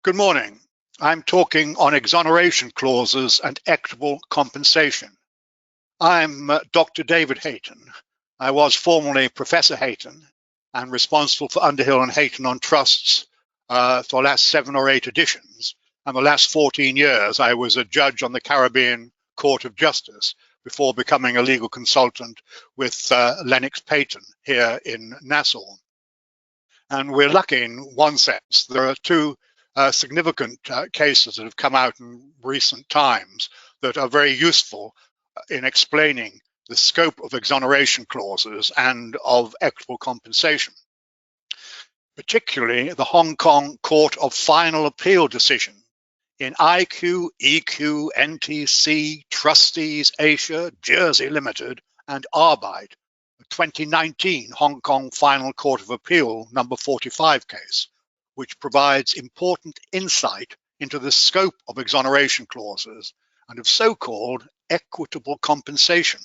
Good morning. I'm talking on exoneration clauses and equitable compensation. I'm Dr. David Hayton. I was formerly Professor Hayton and responsible for Underhill and Hayton on trusts for the last 7 or 8 editions. And the last 14 years, I was a judge on the Caribbean Court of Justice before becoming a legal consultant with Lennox Paton here in Nassau. And we're lucky in one sense. There are 2 significant cases that have come out in recent times that are very useful in explaining the scope of exoneration clauses and of equitable compensation. Particularly the Hong Kong Court of Final Appeal decision in IQ, EQ, NTC, Trustees, Asia, Jersey Limited, and Arbide, the 2019 Hong Kong Final Court of Appeal number 45 case, which provides important insight into the scope of exoneration clauses and of so-called equitable compensation.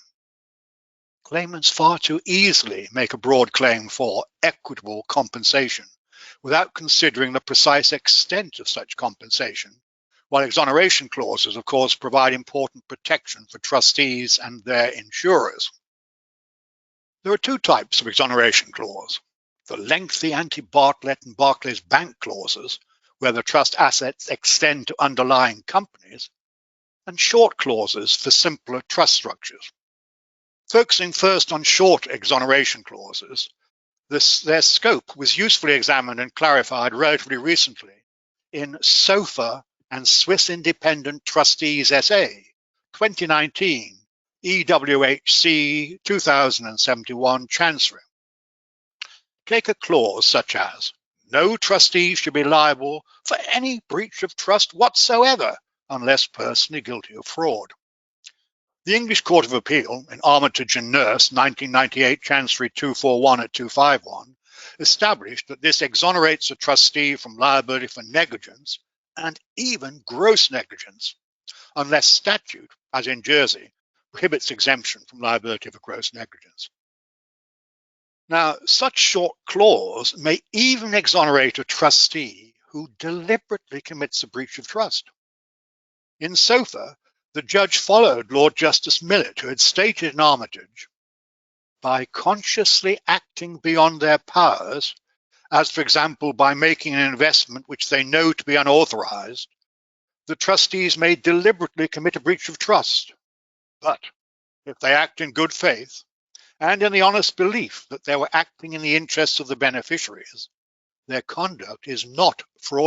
Claimants far too easily make a broad claim for equitable compensation without considering the precise extent of such compensation, while exoneration clauses, of course, provide important protection for trustees and their insurers. There are 2 types of exoneration clause: the lengthy anti-Bartlett and Barclays Bank clauses, where the trust assets extend to underlying companies, and short clauses for simpler trust structures. Focusing first on short exoneration clauses, their scope was usefully examined and clarified relatively recently in SOFA and Swiss Independent Trustees SA, 2019, EWHC 2071 Chancery. Take a clause such as, no trustee should be liable for any breach of trust whatsoever unless personally guilty of fraud. The English Court of Appeal in Armitage and Nurse 1998 Chancery 241 at 251 established that this exonerates a trustee from liability for negligence and even gross negligence, unless statute, as in Jersey, prohibits exemption from liability for gross negligence. Now, such short clause may even exonerate a trustee who deliberately commits a breach of trust. In SOFA, the judge followed Lord Justice Millett, who had stated in Armitage, by consciously acting beyond their powers, as for example by making an investment which they know to be unauthorized, the trustees may deliberately commit a breach of trust. But if they act in good faith and in the honest belief that they were acting in the interests of the beneficiaries, their conduct is not fraudulent.